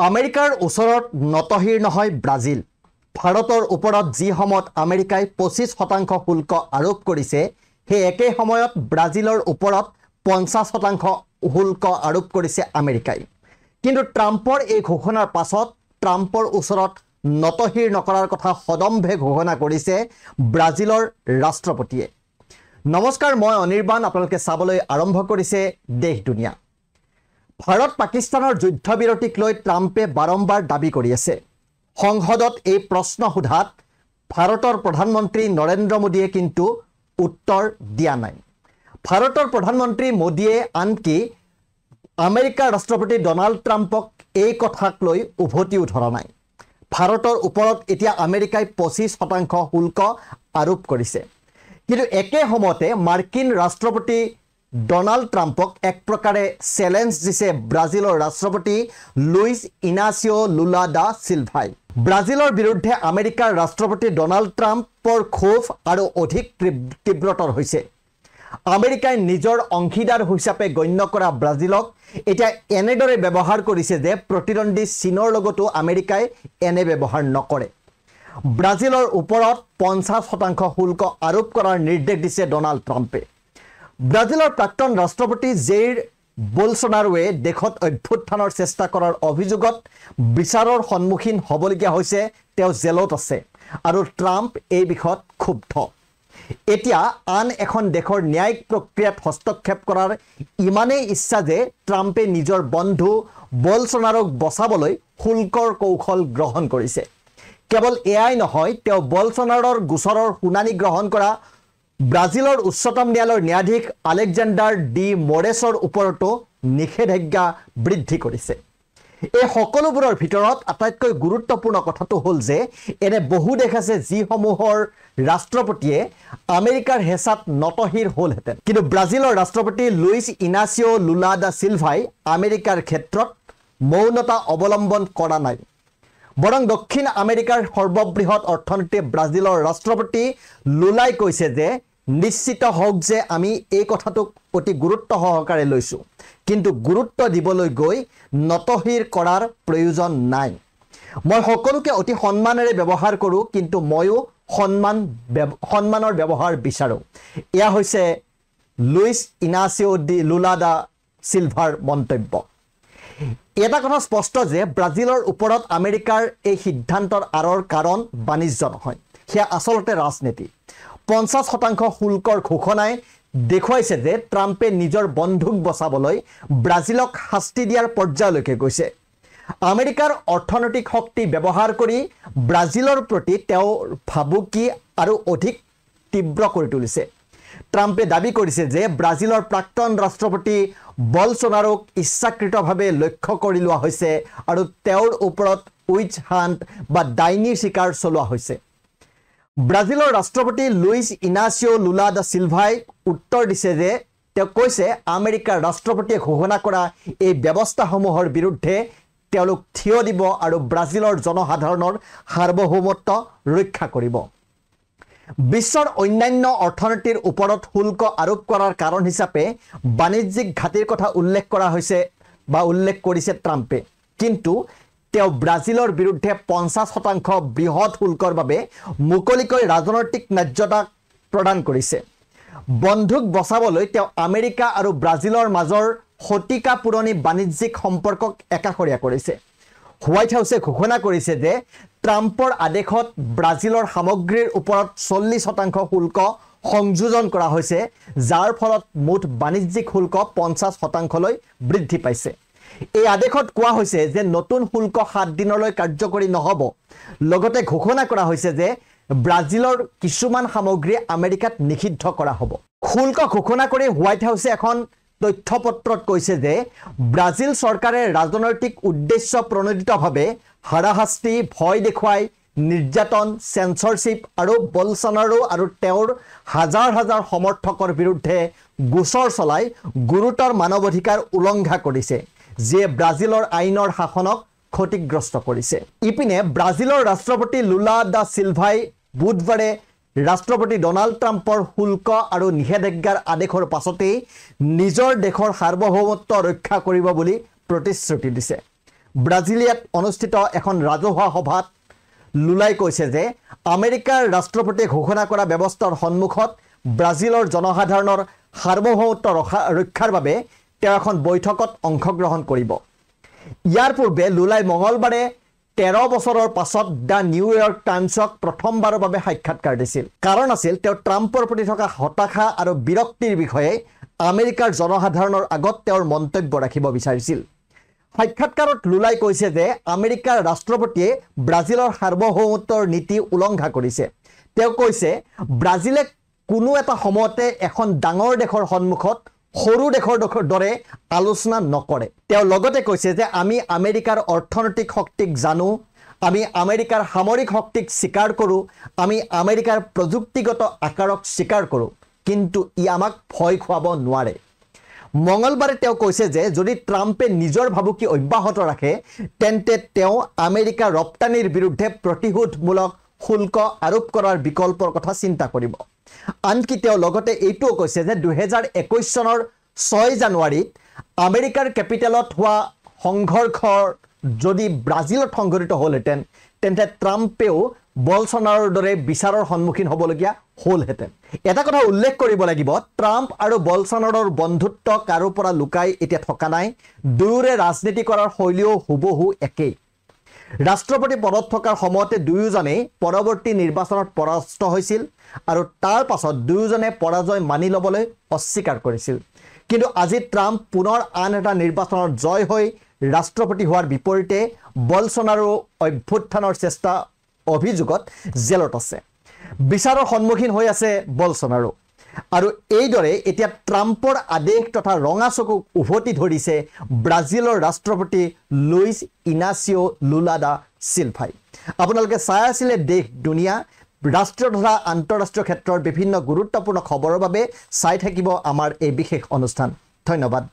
আমেৰিকাৰ ওচৰত নতহিৰ নহয় ব্ৰাজিল। ভাৰতৰ ওপৰত যি সময়ত আমেৰিকাই 25% শুল্ক আৰোপ কৰিছে, সেই একে সময়ত ব্ৰাজিলৰ ওপৰত 50% শুল্ক আৰোপ কৰিছে আমেৰিকাই। কিন্তু ট্ৰাম্পৰ এই ঘোষণাৰ পাছত ট্ৰাম্পৰ ওচৰত নতহিৰ নকৰাৰ কথা সদম্ভে ঘোষণা কৰিছে ব্ৰাজিলৰ ৰাষ্ট্ৰপতিয়ে। নমস্কাৰ, মই অনিৰ্বাণ। আপোনালোকে চাবলৈ আৰম্ভ কৰিছে দেশ দুনিয়া। ভাৰত পাকিস্তানৰ যুদ্ধবিৰতিক লৈ ট্ৰাম্পে বাৰম্বাৰ দাবী কৰি আছে। সংসদত এই প্ৰশ্ন সোধাত ভাৰতৰ প্ৰধানমন্ত্ৰী নৰেন্দ্ৰ মোদীয়ে কিন্তু উত্তৰ দিয়া নাই। ভাৰতৰ প্ৰধানমন্ত্ৰী মোদীয়ে আনকি আমেৰিকাৰ ৰাষ্ট্ৰপতি ডনাল্ড ট্ৰাম্পক এই কথাক লৈ উভতিও ধৰা নাই। ভাৰতৰ ওপৰত এতিয়া আমেৰিকাই 25% শুল্ক আৰোপ কৰিছে। কিন্তু একে সময়তে মাৰ্কিন ৰাষ্ট্ৰপতি ডনাল্ড ট্ৰাম্পক এক প্ৰকাৰে চেলেঞ্জ দিছে ব্ৰাজিলৰ ৰাষ্ট্ৰপতি লুইজ ইনাচিঅ' লুলা দা চিলভাই। ব্ৰাজিলৰ বিৰুদ্ধে আমেৰিকাৰ ৰাষ্ট্ৰপতি ডনাল্ড ট্ৰাম্পৰ ক্ষোভ আৰু অধিক তীব্ৰতৰ হৈছে। আমেৰিকাই নিজৰ অংশীদাৰ হিচাপে গণ্য কৰা ব্ৰাজিলক এতিয়া এনেদৰে ব্যৱহাৰ কৰিছে যে প্ৰতিদ্বন্দ্বী চীনৰ লগতো আমেৰিকাই এনে ব্যৱহাৰ নকৰে। ব্ৰাজিলৰ ওপৰত 50% শুল্ক আৰোপ কৰাৰ নিৰ্দেশ দিছে ডনাল্ড ট্ৰাম্পে। ব্ৰাজিলৰ প্ৰাক্তন ৰাষ্ট্ৰপতি জেইৰ বলছনাৰোৱে দেশত অভ্যুত্থানৰ চেষ্টা কৰাৰ অভিযোগত বিচাৰৰ সন্মুখীন হ'বলগীয়া হৈছে। তেওঁ জেলত আছে আৰু ট্ৰাম্প এই বিষয়ত ক্ষুব্ধ। এতিয়া আন এখন দেশৰ ন্যায়িক প্ৰক্ৰিয়াত হস্তক্ষেপ কৰাৰ ইমানেই ইচ্ছা যে ট্ৰাম্পে নিজৰ বন্ধু বলছনাৰোক বচাবলৈ শুল্কৰ কৌশল গ্ৰহণ কৰিছে। কেৱল এয়াই নহয়, তেওঁ বলছনাৰোৰ গোচৰৰ শুনানি গ্ৰহণ কৰা ব্ৰাজিলৰ উচ্চতম ন্যায়ালয়ৰ ন্যায়াধীশ আলেকজাণ্ডাৰ ডি মৰেছৰ ওপৰতো নিষেধাজ্ঞা বৃদ্ধি কৰিছে। এই সকলোবোৰৰ ভিতৰত আটাইতকৈ গুৰুত্বপূৰ্ণ কথাটো হ'ল যে এনে বহু দেশ আছে যিসমূহৰ ৰাষ্ট্ৰপতিয়ে আমেৰিকাৰ হেঁচাত নতহিৰ হ'লহেঁতেন, কিন্তু ব্ৰাজিলৰ ৰাষ্ট্ৰপতি লুইজ ইনাচিঅ' লুলা দা চিলভাই আমেৰিকাৰ ক্ষেত্ৰত মৌনতা অৱলম্বন কৰা নাই। বৰং দক্ষিণ আমেৰিকাৰ সৰ্ববৃহৎ অৰ্থনীতি ব্ৰাজিলৰ ৰাষ্ট্ৰপতি লুলাই কৈছে যে নিশ্চিত হওক যে আমি এই কথাটোক অতি গুৰুত্ব সহকাৰে লৈছোঁ, কিন্তু গুৰুত্ব দিবলৈ গৈ নতহিৰ কৰাৰ প্ৰয়োজন নাই। মই সকলোকে অতি সন্মানেৰে ব্যৱহাৰ কৰোঁ, কিন্তু ময়ো সন্মানৰ ব্যৱহাৰ বিচাৰোঁ। এয়া হৈছে লুইজ ইনাচিঅ' ডি লুলা দা চিলভাৰ মন্তব্য। এটা কথা স্পষ্ট যে ব্ৰাজিলৰ ওপৰত আমেৰিকাৰ এই সিদ্ধান্তৰ আঁৰৰ কাৰণ বাণিজ্য নহয়, সেয়া আচলতে ৰাজনীতি। 50% শুল্কৰ ঘোষণাই দেখুৱাইছে যে ট্ৰাম্পে নিজৰ বন্ধুক বচাবলৈ ব্ৰাজিলক শাস্তি দিয়াৰ পৰ্যায়লৈকে গৈছে। আমেৰিকাৰ অৰ্থনৈতিক শক্তি ব্যৱহাৰ কৰি ব্ৰাজিলৰ প্ৰতি তেওঁৰ ভাবুকি আৰু অধিক তীব্ৰ কৰি তুলিছে। ট্ৰাম্পে দাবী কৰিছে যে ব্ৰাজিলৰ প্ৰাক্তন ৰাষ্ট্ৰপতি বলছনাৰোক ইচ্ছাকৃতভাৱে লক্ষ্য কৰি লোৱা হৈছে আৰু তেওঁৰ ওপৰত উইচ হাণ্ট বা ডাইনীৰ চিকাৰ চলোৱা হৈছে। ব্ৰাজিলৰ ৰাষ্ট্ৰপতি লুইজ ইনাচিঅ' লুলা দা চিলভাই উত্তৰ দিছে যে তেওঁ কৈছে আমেৰিকাৰ ৰাষ্ট্ৰপতিয়ে ঘোষণা কৰা এই ব্যৱস্থাসমূহৰ বিৰুদ্ধে তেওঁলোক থিয় দিব আৰু ব্ৰাজিলৰ জনসাধাৰণৰ সাৰ্বভৌমত্ব ৰক্ষা কৰিব। বিশ্বৰ অন্যান্য অৰ্থনীতিৰ ওপৰত শুল্ক আৰোপ কৰাৰ কাৰণ হিচাপে বাণিজ্যিক ঘাটিৰ কথা উল্লেখ কৰা হৈছে বা উল্লেখ কৰিছে ট্ৰাম্পে, কিন্তু তেওঁ ব্ৰাজিলৰ বিৰুদ্ধে 50% বৃহৎ শুল্কৰ বাবে মুকলিকৈ ৰাজনৈতিক ন্যায্যতা প্ৰদান কৰিছে। বন্ধুক বচাবলৈ তেওঁ আমেৰিকা আৰু ব্ৰাজিলৰ মাজৰ শতিকা পুৰণি বাণিজ্যিক সম্পৰ্কক একাষৰীয়া কৰিছে। হোৱাইট হাউছে ঘোষণা কৰিছে যে ট্ৰাম্পৰ আদেশত ব্ৰাজিলৰ সামগ্ৰীৰ ওপৰত 40% শুল্ক সংযোজন কৰা হৈছে, যাৰ ফলত মুঠ বাণিজ্যিক শুল্ক 50%লৈ বৃদ্ধি পাইছে। এই আদেশত কোৱা হৈছে যে নতুন শুল্ক 7 দিনলৈ কাৰ্যকৰী নহ'ব। লগতে ঘোষণা কৰা হৈছে যে ব্ৰাজিলৰ কিছুমান সামগ্ৰী আমেৰিকাত নিষিদ্ধ কৰা হ'ব। শুল্ক ঘোষণা কৰি হোৱাইট হাউছে এখন তথ্যপত্ৰত কৈছে যে ব্ৰাজিল চৰকাৰে ৰাজনৈতিক উদ্দেশ্য প্ৰণোদিতভাৱে হাৰাশাস্তি, ভয় দেখুৱাই, নিৰ্যাতন, চেঞ্চৰশ্বিপ আৰু বলছনাৰো আৰু তেওঁৰ হাজাৰ হাজাৰ সমৰ্থকৰ বিৰুদ্ধে গোচৰ চলাই গুৰুতৰ মানৱ অধিকাৰ উলংঘা কৰিছে, যিয়ে ব্ৰাজিলৰ আইনৰ শাসনক ক্ষতিগ্ৰস্ত কৰিছে। ইপিনে ব্ৰাজিলৰ ৰাষ্ট্ৰপতি লুলা দা চিলভাই বুধবাৰে ৰাষ্ট্ৰপতি ডনাল্ড ট্ৰাম্পৰ শুল্ক আৰু নিষেধাজ্ঞাৰ আদেশৰ পাছতেই নিজৰ দেশৰ সাৰ্বভৌমত্ব ৰক্ষা কৰিব বুলি প্ৰতিশ্ৰুতি দিছে। ব্ৰাজিলিয়াত অনুষ্ঠিত এখন ৰাজহুৱা সভাত লুলাই কৈছে যে আমেৰিকাৰ ৰাষ্ট্ৰপতিয়ে ঘোষণা কৰা ব্যৱস্থাৰ সন্মুখত ব্ৰাজিলৰ জনসাধাৰণৰ সাৰ্বভৌমত্ব ৰক্ষাৰ বাবে তেওঁ এখন বৈঠকত অংশগ্ৰহণ কৰিব। ইয়াৰ পূৰ্বে লুলাই মঙলবাৰে 13 বছৰৰ পাছত দ্য নিউয়ৰ্ক টাইমছক প্ৰথমবাৰৰ বাবে সাক্ষাৎকাৰ দিছিল। কাৰণ আছিল তেওঁ ট্ৰাম্পৰ প্ৰতি থকা হতাশা আৰু বিৰক্তিৰ বিষয়ে আমেৰিকাৰ জনসাধাৰণৰ আগত তেওঁৰ মন্তব্য ৰাখিব বিচাৰিছিল। সাক্ষাৎকাৰত লুলাই কৈছে যে আমেৰিকাৰ ৰাষ্ট্ৰপতিয়ে ব্ৰাজিলৰ সাৰ্বভৌমত্বৰ নীতি উলংঘা কৰিছে। তেওঁ কৈছে ব্ৰাজিলে কোনো এটা সময়তে এখন ডাঙৰ দেশৰ সন্মুখত সৰু দেশৰ দৰে আলোচনা নকৰে। তেওঁ লগতে কৈছে যে আমি আমেৰিকাৰ অৰ্থনৈতিক শক্তিক জানো, আমি আমেৰিকাৰ সামৰিক শক্তিক স্বীকাৰ কৰোঁ, আমি আমেৰিকাৰ প্ৰযুক্তিগত আকাৰক স্বীকাৰ কৰোঁ, কিন্তু ই আমাক ভয় খুৱাব নোৱাৰে। মঙলবাৰে তেওঁ কৈছে যে যদি ট্ৰাম্পে নিজৰ ভাবুকি অব্যাহত ৰাখে তেন্তে তেওঁ আমেৰিকা ৰপ্তানিৰ বিৰুদ্ধে প্ৰতিশোধমূলক শুল্ক আৰোপ কৰাৰ বিকল্পৰ কথা চিন্তা কৰিব। আনকি তেওঁ লগতে এইটোও কৈছে যে 2021 চনৰ 6 জানুৱাৰীত আমেৰিকাৰ কেপিটেলত হোৱা সংঘৰ্ষৰ যদি ব্ৰাজিলত সংঘটিত হ'লহেঁতেন তেন্তে ট্ৰাম্পেও বলছনাৰৰ দৰে বিচাৰৰ সন্মুখীন হ'বলগীয়া হ'লহেঁতেন। এটা কথা উল্লেখ কৰিব লাগিব, ট্ৰাম্প আৰু বলছনাৰৰ বন্ধুত্ব কাৰো পৰা লুকাই এতিয়া থকা নাই। দুয়োৰে ৰাজনীতি কৰাৰ শৈলীও হুবহু একেই। ৰাষ্ট্ৰপতি পদত থকাৰ সময়তে দুয়োজনেই পৰৱৰ্তী নিৰ্বাচনত পৰাস্ত হৈছিল আৰু তাৰ পাছত দুয়োজনে পৰাজয় মানি ল'বলৈ অস্বীকাৰ কৰিছিল। কিন্তু আজি ট্ৰাম্প পুনৰ আন এটা নিৰ্বাচনত জয় হৈ ৰাষ্ট্ৰপতি হোৱাৰ বিপৰীতে বলছনাৰো অভ্যুত্থানৰ চেষ্টা অভিযোগত জেলত আছে। বিচাৰৰ সন্মুখীন হৈ আছে বলছনাৰো। আৰু এইদৰে এতিয়া ট্ৰাম্পৰ আদেশ তথা ৰঙা চকুক উভতি ধৰিছে ব্ৰাজিলৰ ৰাষ্ট্ৰপতি লুইছ ইনাচিঅ' লুলা দা চিলভাই। আপোনালোকে চাই আছিলে দেশ দুনিয়া, ৰাষ্ট্ৰীয় তথা আন্তঃৰাষ্ট্ৰীয় ক্ষেত্ৰৰ বিভিন্ন গুৰুত্বপূৰ্ণ খবৰৰ বাবে চাই থাকিব আমাৰ এই বিশেষ অনুষ্ঠান। ধন্যবাদ।